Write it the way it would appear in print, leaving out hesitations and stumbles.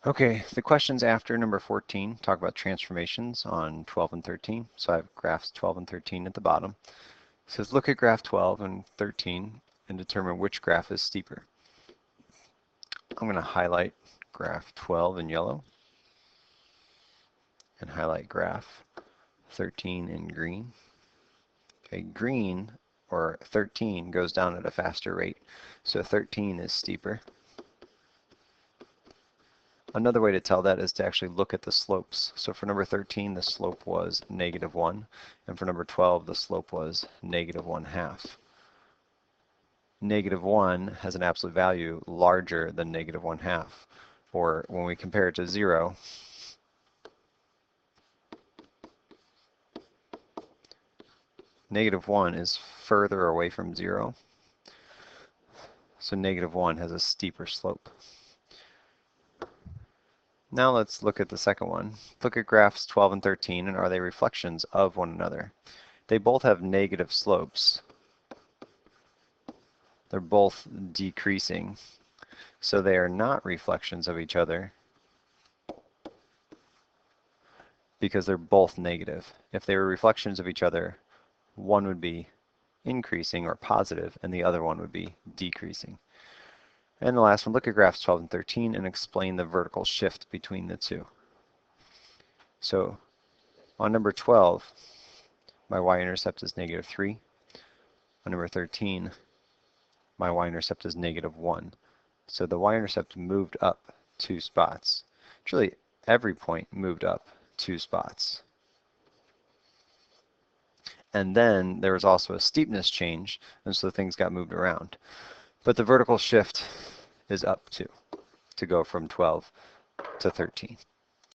Okay, the questions after number 14 talk about transformations on 12 and 13. So I have graphs 12 and 13 at the bottom. It says look at graph 12 and 13 and determine which graph is steeper. I'm going to highlight graph 12 in yellow and highlight graph 13 in green. Okay, green or 13 goes down at a faster rate, so 13 is steeper. Another way to tell that is to actually look at the slopes. So for number 13, the slope was -1, and for number 12, the slope was -1/2. -1 has an absolute value larger than -1/2, or when we compare it to 0, -1 is further away from 0, so -1 has a steeper slope. Now let's look at the second one. Look at graphs 12 and 13, and are they reflections of one another? They both have negative slopes. They're both decreasing, so they are not reflections of each other because they're both negative. If they were reflections of each other, one would be increasing or positive, and the other one would be decreasing. And the last one, look at graphs 12 and 13 and explain the vertical shift between the two. So on number 12, my y-intercept is -3. On number 13, my y-intercept is -1. So the y-intercept moved up 2 spots. Actually, every point moved up 2 spots. And then there was also a steepness change, and so things got moved around. But the vertical shift is up 2 to go from 12 to 13.